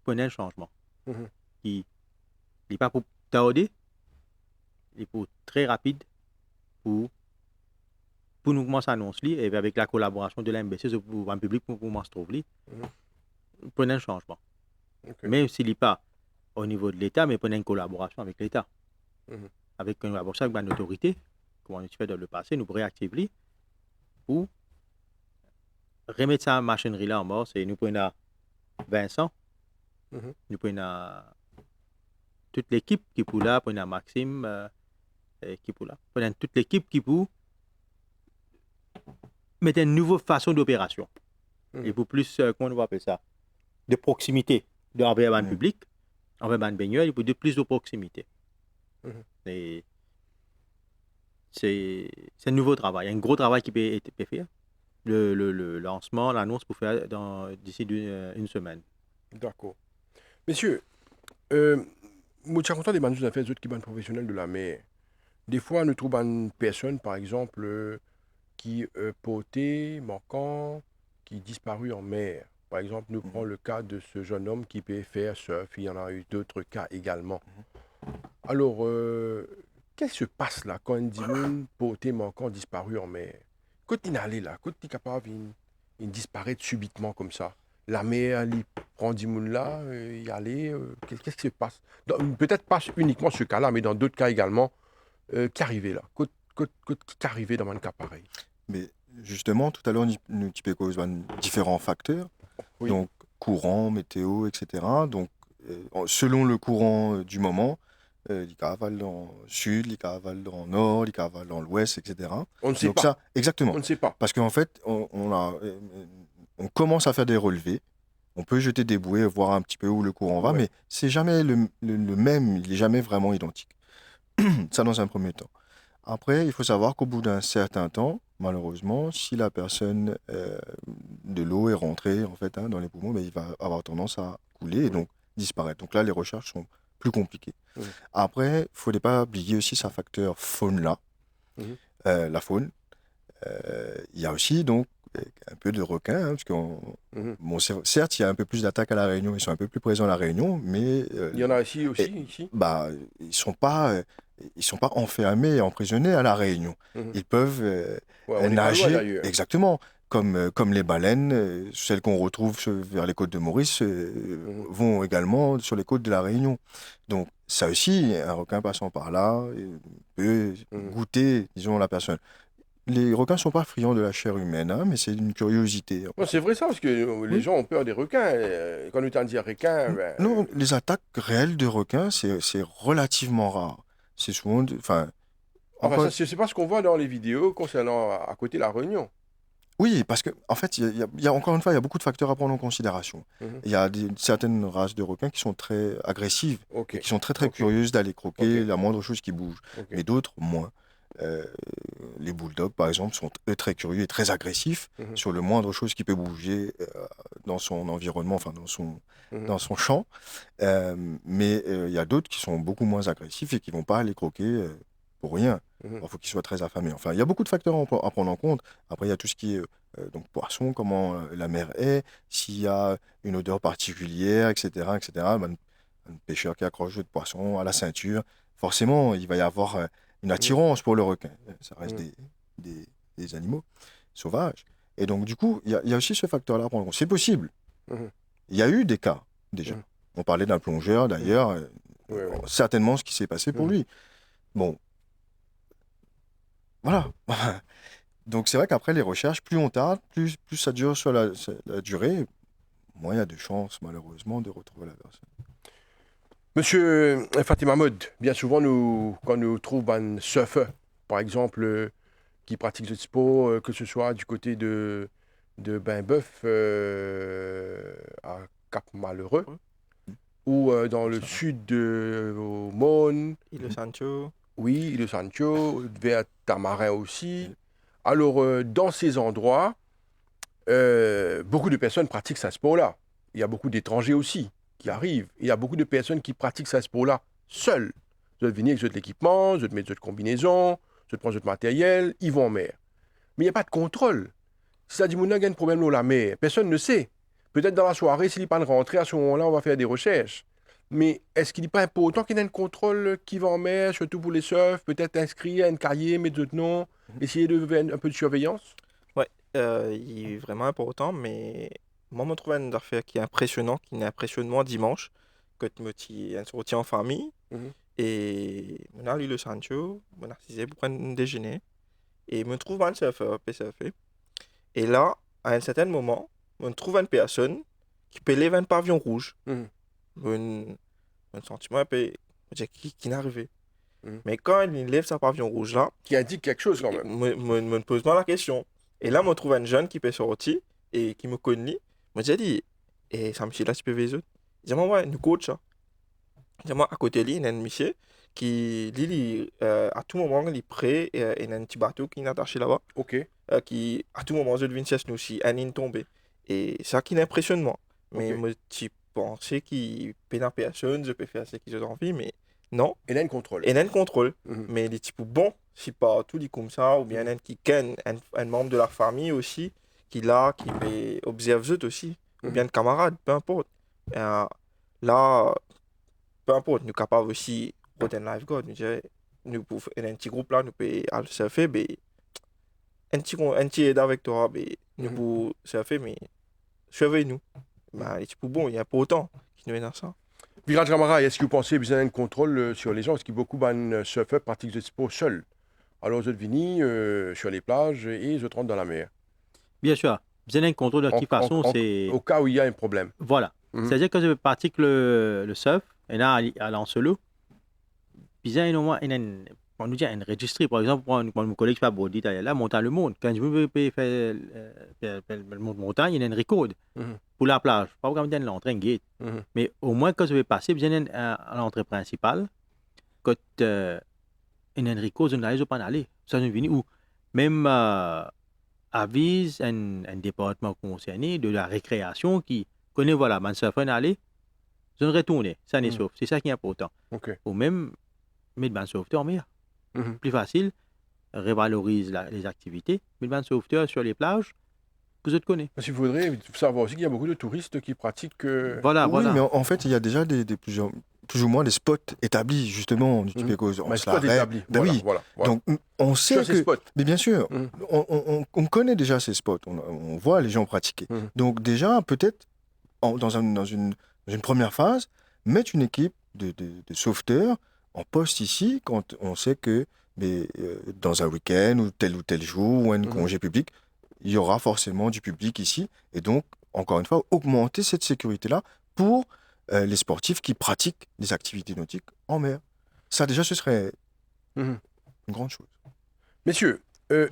pour un changement. Mhm. Il n'est pas pour tarder, il est pour très rapide pour nous commencer à annoncer, et avec la collaboration de l'MBC, pour un public pour commencer à trouver, pour un changement. Okay. Même s'il n'est pas au niveau de l'État, mais pour une collaboration avec l'État. Avec une collaboration avec une autorité, comme on a fait dans le passé, nous pourrions activer pour remettre sa machinerie-là en mort. Et nous prenons Vincent, nous prenons toute l'équipe qui est pour là, prenons Maxime qui est pour là. Prenons toute l'équipe qui est pour mettre une nouvelle façon d'opération. Et pour plus, comment on va appeler ça, de proximité envers le public, envers le baigneur, il faut de plus de proximité. Et c'est un nouveau travail, un gros travail qui peut être fait. Le lancement, l'annonce pour faire d'ici une semaine. D'accord. Messieurs, euh, moi, je suis content des bandes affaires autres qui sont professionnels de la mer. Des fois, nous trouvons une personne, par exemple, qui poté, manquant, qui disparu en mer. Par exemple, nous prenons le cas de ce jeune homme qui peut faire surf. Il y en a eu d'autres cas également. Alors, qu'est-ce qui se passe là quand un dimoun poté, manquant, disparu en mer? Quand il est allé là, quand il est capable, il disparaît subitement comme ça. La mer, il prend dimoun là, il y allait. Qu'est-ce qui se passe? Peut-être pas uniquement ce cas-là, mais dans d'autres cas également. Qui arrivait là? Qui arrivait dans un cas pareil? Mais justement, tout à l'heure, nous avons différents facteurs, Oui. donc courant, météo, etc. Donc, selon le courant du moment, les caravales dans le sud, les caravales dans le nord, les caravales dans l'ouest, etc. On ne sait Donc pas. ça, exactement. On ne sait pas. Parce qu'en fait, on commence à faire des relevés. On peut jeter des bouées, voir un petit peu où le courant va, Ouais. mais c'est jamais le même, il n'est jamais vraiment identique. Ça dans un premier temps. Après, il faut savoir qu'au bout d'un certain temps, malheureusement, si la personne de l'eau est rentrée en fait, dans les poumons, ben, il va avoir tendance à couler et donc disparaître. Donc là, les recherches sont plus compliquées. Oui. Après, il ne faut pas oublier aussi ce facteur faune-là, Mhm. la faune. Il y a aussi donc un peu de requins, parce que Mhm. bon, certes, il y a un peu plus d'attaques à La Réunion, ils sont un peu plus présents à La Réunion, mais Il y en a ici aussi, et- ici. bah, ils sont pas enfermés et emprisonnés à La Réunion. Mhm. Ils peuvent Ouais, on n'est pas loin nager, d'ailleurs. exactement, comme les baleines, celles qu'on retrouve vers les côtes de Maurice, vont également sur les côtes de La Réunion. Donc, ça aussi, un requin passant par là peut Mhm. goûter, disons, la personne. Les requins ne sont pas friands de la chair humaine, hein, mais c'est une curiosité. Non, c'est vrai ça, parce que les Oui. gens ont peur des requins. Quand nous t'en dit requin, ben, Non, les attaques réelles de requins, c'est relativement rare. C'est souvent, enfin, enfin, encore, ça, c'est pas ce qu'on voit dans les vidéos concernant à côté la Réunion. oui, parce que en fait, il y a encore une fois, il y a beaucoup de facteurs à prendre en considération. Mhm. Il y a certaines races de requins qui sont très agressives Ok. et qui sont très très Ok. curieuses d'aller croquer Ok. la moindre chose qui bouge, Ok. mais d'autres moins. Euh, les bulldogs, par exemple, sont eux, très curieux et très agressifs Mhm. sur le moindre chose qui peut bouger dans son environnement, enfin Mhm. dans son champ. Mais il y a d'autres qui sont beaucoup moins agressifs et qui vont pas aller croquer pour rien. Mhm. Il faut qu'ils soient très affamés. Enfin, il y a beaucoup de facteurs à prendre en compte. Après, il y a tout ce qui est donc poisson, comment la mer est, s'il y a une odeur particulière, etc., etc. Ben, un pêcheur qui accroche de poisson à la ceinture, forcément, il va y avoir une attirance pour le requin. Ça reste Mhm. des animaux sauvages. Et donc, du coup, il y a aussi ce facteur-là à prendre en compte. C'est possible. Mhm. Il y a eu des cas, déjà. Mhm. On parlait d'un plongeur, d'ailleurs. Ouais, ouais. Certainement ce qui s'est passé pour Mhm. lui. Bon, voilà. Donc, c'est vrai qu'après les recherches, plus on tarde, plus ça dure sur la durée, moins il y a de chances, malheureusement, de retrouver la personne. Monsieur Fatima Mod, bien souvent, quand nous trouvons un surfeur, par exemple, qui pratique ce sport, que ce soit du côté de Bain-Bœuf à Cap-Malheureux, ou dans le Ça va. sud de au Maune, Et le Sancho, oui, Île Sancho, vers Tamarin aussi. Alors, dans ces endroits, beaucoup de personnes pratiquent ce sport-là. Il y a beaucoup d'étrangers aussi qui arrivent. Il y a beaucoup de personnes qui pratiquent ce sport-là seuls. Ils venir avec votre équipement, ils mettent votre combinaison, ils prennent votre matériel, ils vont en mer. Mais il n'y a pas de contrôle. Si ça dit qu'il y a un problème dans la mer, personne ne sait. Peut-être dans la soirée, s'il n'est pas de rentrée, à ce moment-là, on va faire des recherches. Mais est-ce qu'il n'est pas important qu'il y ait un contrôle qui va en mer, surtout pour les surfs, peut-être inscrire un cahier, mettre d'autres noms, essayer de faire un peu de surveillance? ouais, il est vraiment important, mais moi, je trouve une affaire qui est impressionnant, qui est un impressionnement dimanche, que tu me sorti en famille, Mhm. et on a lu le Sancho, on a assisté pour prendre un déjeuner, et je me trouve un surfeur, peut surfer. Et là, à un certain moment, on trouve une personne qui peut lever un pavillon rouge. Mhm. Un sentiment un peu, je dis, qui n'est arrivé. Mhm. Mais quand il lève sa pavillon rouge là, Qui indique quelque chose quand même. me pose pas la question. Et là, je trouve un jeune qui peut sortir et qui me connaît. Moi, j'ai dit, et ça me dit là, tu peux les autres. Il dit, moi, ouais, nous coach. Hein. Il dit, moi, à côté de lui, il y a un monsieur qui, à tout moment, il est prêt et il y a un petit bateau qui est attaché là-bas, OK. qui, à tout moment, je devine nous aussi, un est tombé. Et ça qui est impressionnant. Mais Ok. moi, tu pensais qu'il peut n'a personne, je peux faire ce que j'ai envie, mais non. Et là, une contrôle. Il y a un contrôle. Mhm. Mais les types bon, si pas tout dit comme ça, ou bien il y en a qui ken, un membre de la famille aussi, qui là, qui peut observer eux aussi, ou bien un camarade, peu importe. Là, peu importe, nous sommes capables aussi, Rotten Lifeguard, nous dirait, nous pouvons, un petit groupe là, nous pouvons aller surfer, mais un petit aide avec toi, mais nous Mhm. pouvons surfer, mais surveille-nous. Mais les types bon, il y a pas autant qui nous aident à ça. Viraj Ramara, est-ce que vous pensez qu'il y a un contrôle sur les gens? Parce que beaucoup de surfeurs pratiquent le sport seuls. Alors, ils viennent sur les plages et ils rentrent dans la mer. Bien sûr, vous avez un contrôle de toute façon, c'est... Au cas où il y a un problème. Voilà. Mhm. C'est-à-dire que je pratique le surf, et là, à l'Anselo, puis il y a on nous dit un registre. Par exemple, quand mon collègue fait body, là, montagne le monde. Quand je veux faire le montagne, il y a un record Mhm. pour la plage. Pas comme dans l'entrée, un gate. Mhm. Mais au moins, quand je vais passer, il y a à l'entrée principale, quand il y a un record, je ne vais pas aller. Ça, je viens ou même avise un département concerné de la récréation qui connaît, voilà, man surfer aller, je ne retourne, ça n'est sauf. C'est ça qui est important. OK. Ou même, mettre man sauveteur meilleur. Mhm. Plus facile, révalorise les activités, mettre man sauveteur sur les plages, vous êtes connaissez. Parce qu'il faudrait savoir aussi qu'il y a beaucoup de touristes qui pratiquent. Voilà, Oui, voilà. mais en fait, il y a déjà plus ou moins des spots établis, justement, du type écose. Mais spot établi. Ben Voilà, oui. voilà. Donc, on sait Sur ces que. spots. Mais bien sûr, Mhm. on connaît déjà ces spots. On voit les gens pratiquer. Mhm. Donc, déjà, peut-être, dans une première phase, mettre une équipe de sauveteurs en poste ici, quand on sait que dans un week-end ou tel jour ou un congé public, il y aura forcément du public ici. Et donc, encore une fois, augmenter cette sécurité-là pour les sportifs qui pratiquent des activités nautiques en mer. Ça, déjà, ce serait Mhm. une grande chose. Messieurs,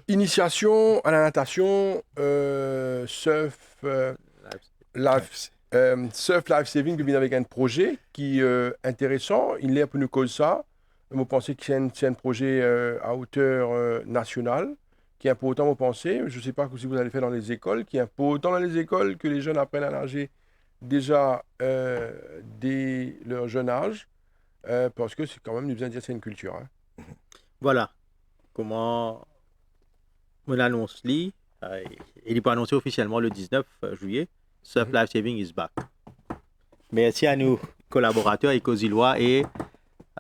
initiation à la natation, surf, surf life saving, vient avec un projet qui est intéressant. Il est pour nous cause ça. Vous pensez que c'est un projet à hauteur nationale, qui est important, vous pensez. Je ne sais pas si vous allez faire dans les écoles, qui est important dans les écoles que les jeunes apprennent à nager déjà dès leur jeune âge, parce que c'est quand même, nous besoin de dire, c'est une culture. Hein. Voilà. Comment on annonce il est pas annoncé officiellement le 19 juillet. Surf Life Saving is back. Merci à nos collaborateurs Ecozilois et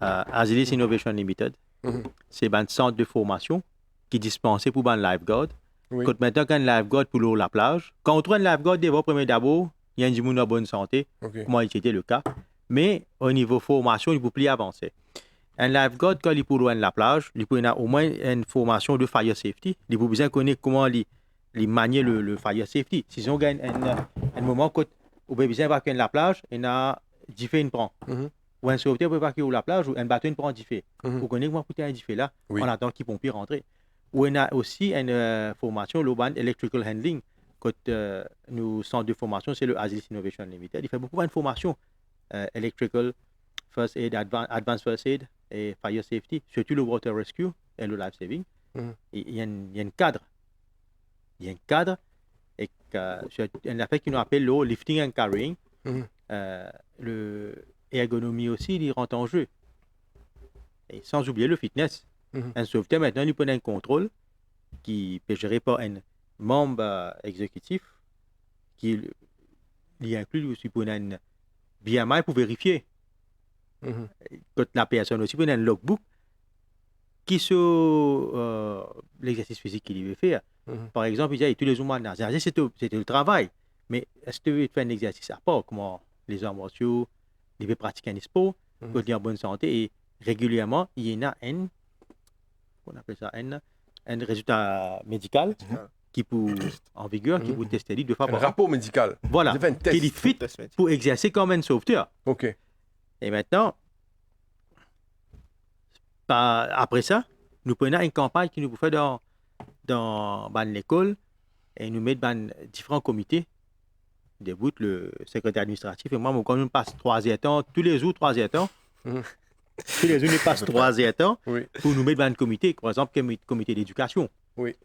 Azilis Innovation Limited. Mhm. C'est un centre de formation qui dispensait pour un lifeguard. Oui. Quand maintenant un lifeguard pour l'eau la plage, quand on trouve un lifeguard d'abord, il y a un monde en bonne santé, OK. comment c'était le cas. Mais au niveau formation, il ne peut plus avancer. Un lifeguard, quand il pour la plage, il peut avoir au moins une formation de fire safety. Il peut bien connaître comment il manier le fire safety. Si on gagne un moment quand on peut bien évacuer la plage, il a différents prend. Mhm. Ou un sauveteur peut évacuer la plage, ou un bateau prend différent. Mhm. Vous connaissez comment coûter un différent là, Oui. on attend qu'ils pompiers rentrer. Ou on a aussi une formation, l'Urban Electrical Handling. Quand nous centre de formation, c'est le Azilis Innovation Limited. Il fait beaucoup de formations. Electrical, First Aid, Advanced First Aid et Fire Safety, surtout le Water Rescue et le Life Saving. Mhm. Il y a un cadre. Il y a un cadre et un affaire qui nous appelle le lifting and carrying. Mhm. L'ergonomie aussi, il rentre en jeu. Et sans oublier le fitness. Mhm. Un sauveteur, maintenant, il peut un contrôle qui peut gérer par un membre exécutif qui il inclut aussi pour un BMI pour vérifier. Mhm. Quand la personne aussi peut un logbook qui sur l'exercice physique qu'il veut faire. Mhm. Par exemple, il dit tous les jours, c'était le travail. Mais est-ce que tu veux faire un exercice à part, comment les arts martiaux, il veut pratiquer un sport, quand il est en bonne santé et régulièrement, il y en a on appelle ça un résultat médical qui peut en vigueur, qui peut tester deux fois Un par an. rapport médical. Voilà, Vous avez fait un test. qu'il est fit pour exercer comme un sauveteur. OK. Et maintenant, après ça, nous prenons une campagne qui nous fait dans l'école et nous mettons dans différents comités. Débute le secrétaire administratif et moi, quand nous passe 3 temps, tous les jours 3 temps, Mhm. Tous les unes passent 3 temps Oui. pour nous mettre dans un comité, par exemple, comité d'éducation. Oui.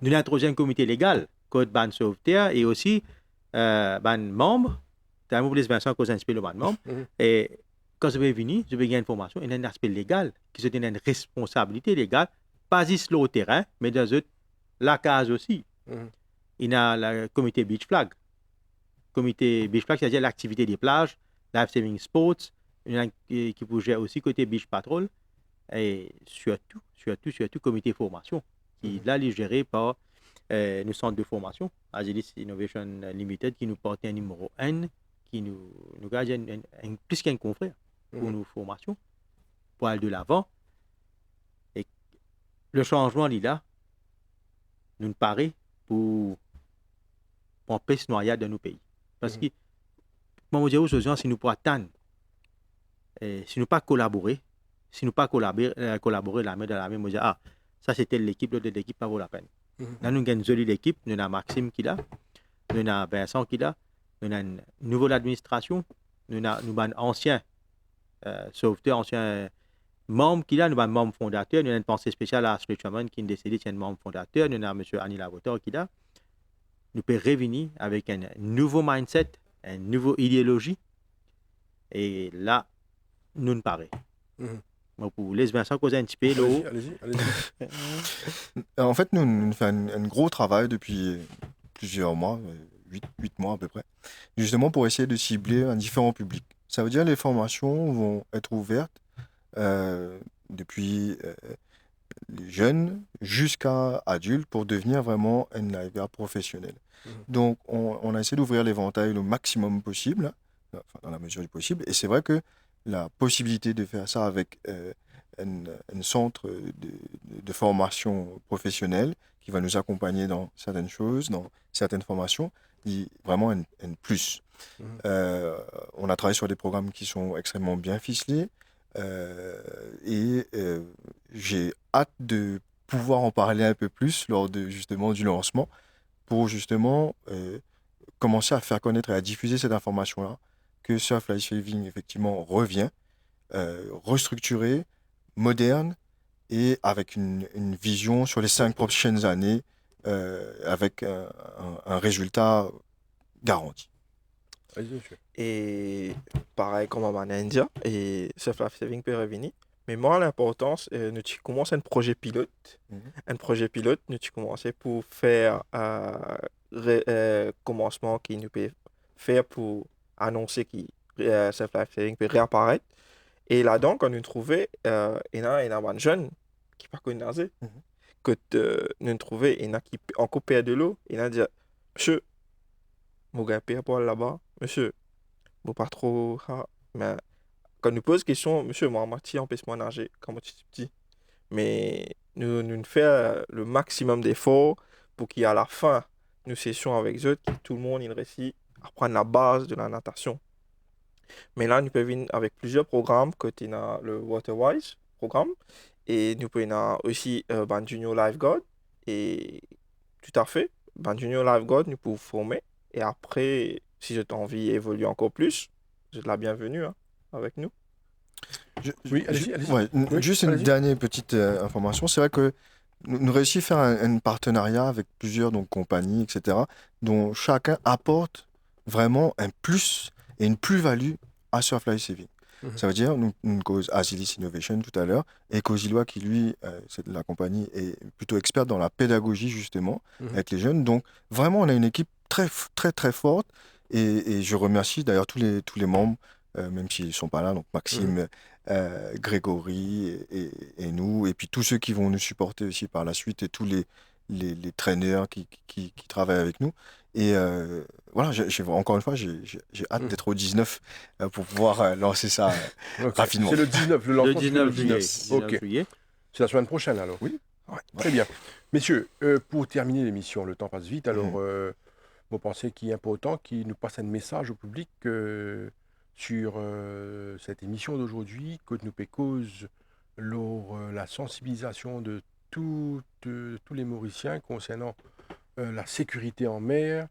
Nous avons un troisième comité légal, code ban sauveterre, et aussi ban membre. Tu as oublié Vincent qu'on s'inspire le ban membre. Mhm. Et quand je vais venir, je vais gagner une formation, il y a un aspect légal qui se donne une responsabilité légale, pas juste sur le terrain, mais dans la case aussi. Mhm. Il y a le comité Beach Flag. Comité Beach Flag, c'est-à-dire l'activité des plages, Life Saving Sports, il y en a qui bougeait aussi côté Beach Patrol, et surtout, comité formation, qui là, est géré par nos centres de formation, Agilis Innovation Limited, qui nous porte un numéro 1, qui nous garde plus qu'un confrère pour nos formations, pour aller de l'avant. Et le changement, il est là, nous paraît pour empêcher la noyade dans nos pays. Parce que, moi, je dis aux gens, si nous pouvons attendre, si nous pas collaborer, collaborer la main dans la main, moi, je dis, ah, ça c'était l'équipe, l'autre l'équipe, pas vaut la peine. Là, nous avons une jolie équipe, nous avons Maxime qui est là, nous avons Vincent qui est là, nous avons une nouvelle administration, nous avons un ancien sauveteur, ancien membre qui est là, nous avons un membre fondateur, nous avons une pensée spéciale à Ashley Truman qui est décédé, c'est un membre fondateur, nous avons M. Annie Lavotor qui est là. Nous pouvons revenir avec un nouveau mindset, une nouvelle idéologie, et là, nous ne paraît. Bon, pour vous laisser Vincent causer un petit peu l'eau. Allez-y. En fait, nous faisons un gros travail depuis plusieurs mois, 8 mois à peu près, justement pour essayer de cibler un différent public. Ça veut dire que les formations vont être ouvertes depuis les jeunes jusqu'à adultes pour devenir vraiment un lifeguard professionnel. Donc, on a essayé d'ouvrir l'éventail le maximum possible, enfin, dans la mesure du possible. Et c'est vrai que la possibilité de faire ça avec un centre de formation professionnelle qui va nous accompagner dans certaines choses, dans certaines formations, est vraiment un plus. On a travaillé sur des programmes qui sont extrêmement bien ficelés et j'ai hâte de pouvoir en parler un peu plus lors justement du lancement pour justement commencer à faire connaître et à diffuser cette information-là que Surf Life Saving effectivement revient restructuré, moderne et avec une vision sur les 5 prochaines années avec un résultat garanti. Allez-y, monsieur. Et pareil comme en India, et Surf Life Saving peut revenir. Mais moi, l'importance, nous commençons un projet pilote. Un projet pilote, nous commençons pour faire commencement qui nous peut faire pour annoncer que Surf Life Saving peut réapparaître. Et là-dedans, quand nous trouvons, il y a un jeune qui pas connu nager. Que nous trouvons, il y a qui encore perd de l'eau. Il a dit, monsieur, mon gars perd pour aller là-bas. Monsieur, bon, pas trop. Mais quand nous pose question, monsieur, moi, empêche-moi de nager quand je suis petit. Mais nous faisons le maximum d'efforts pour qu'à la fin, nous sessions avec eux, que tout le monde il réussit à prendre la base de la natation. Mais là, nous pouvons venir avec plusieurs programmes, côté le Waterwise programme, et nous pouvons aussi Ban Junior Lifeguard, et tout à fait, Ban Junior Lifeguard, nous pouvons former, et après, si j'ai envie d'évoluer encore plus, vous êtes la bienvenue avec nous. Oui, allez-y. Ouais, Oui, juste une allez-y. dernière petite information, c'est vrai que nous réussissons à faire un partenariat avec plusieurs donc, compagnies, etc., dont chacun apporte vraiment un plus et une plus-value à Surf Life Saving. Ça veut dire, nous cause Agilis Innovation tout à l'heure, et Cosiloa qui, lui, la compagnie, est plutôt experte dans la pédagogie, justement, avec les jeunes. Donc, vraiment, on a une équipe très, très, très forte, et je remercie d'ailleurs tous les membres, même s'ils ne sont pas là, donc Maxime, Grégory et nous, et puis tous ceux qui vont nous supporter aussi par la suite, et tous les traîneurs qui travaillent avec nous. Et voilà, encore une fois, j'ai hâte d'être au 19 pour pouvoir lancer ça Ok. rapidement. C'est le 19, le Le lancement. 19 c'est juillet. le 19. 19 Ok. juillet. C'est la semaine prochaine alors. Oui. Très bien. Messieurs, pour terminer l'émission, le temps passe vite. Alors, vous pensez qu'il est important qu'il nous passe un message au public sur cette émission d'aujourd'hui, que nous cause la sensibilisation de tous les Mauriciens concernant la sécurité en mer,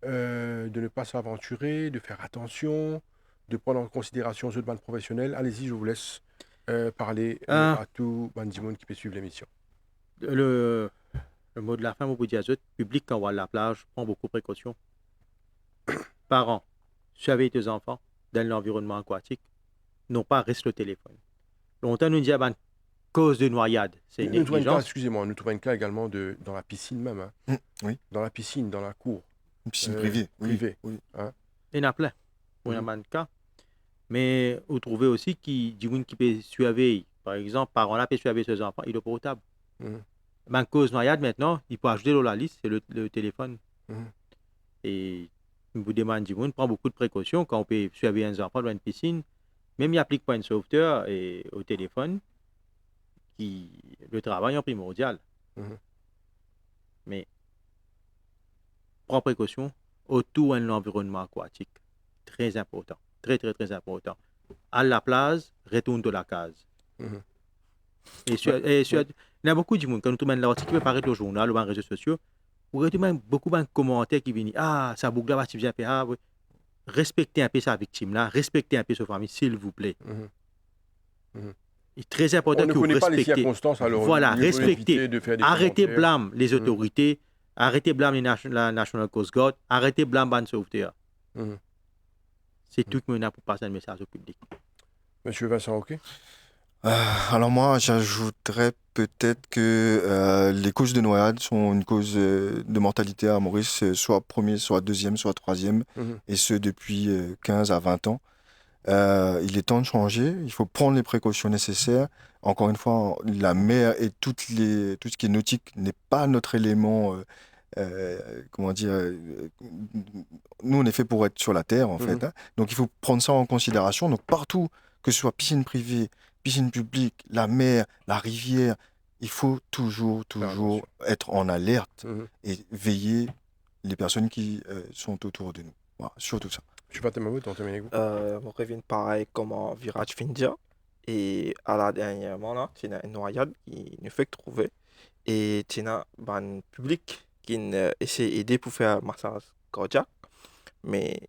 de ne pas s'aventurer, de faire attention, de prendre en considération ceux de bande professionnels. Allez-y, je vous laisse parler Ah. à tout Bandimoun qui peut suivre l'émission. Le mot de la fin, mon petit azote, public quand on va à la plage, prend beaucoup de précautions. Parents, surveillez tes enfants dans l'environnement aquatique. Non pas reste le téléphone. Longtemps, nous disions, cause de noyade, c'est Nous trouvons un cas, négligence. excusez-moi, nous trouvons un cas également dans la piscine même. Hein. Oui, Dans la piscine, dans la cour. une piscine privée. Oui, privée. oui. Il y en a plein. Il y en a de cas. Mais vous trouvez aussi qui peut surveiller. Par exemple, parents là peut surveiller ses enfants, il est portable. Cause noyade maintenant, il peut ajouter dans la liste, c'est le téléphone. Et vous demandez, prend beaucoup de précautions quand on peut surveiller un enfant dans une piscine. Même il applique pas un sauveteur et au téléphone, le travail est primordial. Mais prends précaution autour de l'environnement aquatique. Très important. Très, très, très important. À la plage, retourne de la case. Il y a beaucoup de monde, quand nous trouvons l'article qui peut paraître au journal ou dans les réseaux sociaux, vous avez beaucoup de commentaires qui viennent. Ah, ça boucle là, tu viens faire. Ah, oui. Respectez un peu sa victime là, respectez un peu sa famille, s'il vous plaît. Il est très important On ne que vous connaît pas les respectez. circonstances, alors Voilà, mieux vaut respectez. éviter de faire des Arrêtez commentaires. blâme les autorités, arrêtez blâme la National Coast Guard, arrêtez blâme ban sauveteur. C'est tout que nous avons pour passer un message au public. Monsieur Vincent, ok. Alors moi, j'ajouterais peut-être que les causes de noyade sont une cause de mortalité à Maurice, soit premier, soit deuxième, soit troisième, et ce depuis 15 à 20 ans. Il est temps de changer, il faut prendre les précautions nécessaires. Encore une fois, la mer et tout ce qui est nautique n'est pas notre élément, comment dire, nous on est fait pour être sur la terre en fait. Hein. Donc il faut prendre ça en considération. Donc partout, que ce soit piscine privée, piscine publique, la mer, la rivière, il faut toujours être en alerte et veiller les personnes qui sont autour de nous. Voilà, surtout ça. Je suis pas tellement on termine avec vous. On revient pareil comme en virage Findia. Et à la dernière là, c'est une noyade qui nous fait trouver. Et c'est un public qui essaie d'aider pour faire un massage cardiaque. Mais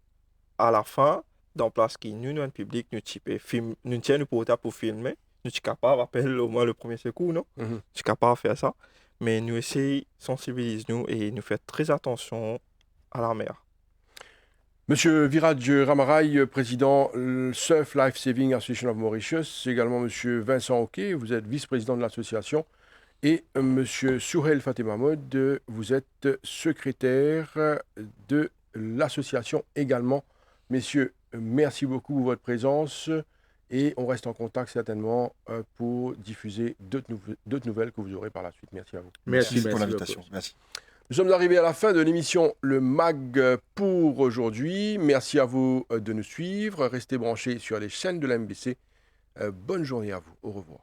à la fin, dans place qui nous, un public, nous tiens nous portable pour filmer. Nous sommes capables d'appeler au moins le premier secours, non? Nous sommes capables de faire ça. Mais nous essayons de sensibiliser nous et nous faire très attention à la mer. Monsieur Viraj Ramarai, président Surf Life Saving Association of Mauritius, également monsieur Vincent Oquet, vous êtes vice-président de l'association, et monsieur Souheil Fatemahmoud, vous êtes secrétaire de l'association également. Messieurs, merci beaucoup pour votre présence et on reste en contact certainement pour diffuser d'autres nouvelles que vous aurez par la suite. Merci à vous. Merci pour l'invitation. Merci. Nous sommes arrivés à la fin de l'émission Le MAG pour aujourd'hui. Merci à vous de nous suivre. Restez branchés sur les chaînes de la MBC. Bonne journée à vous. Au revoir.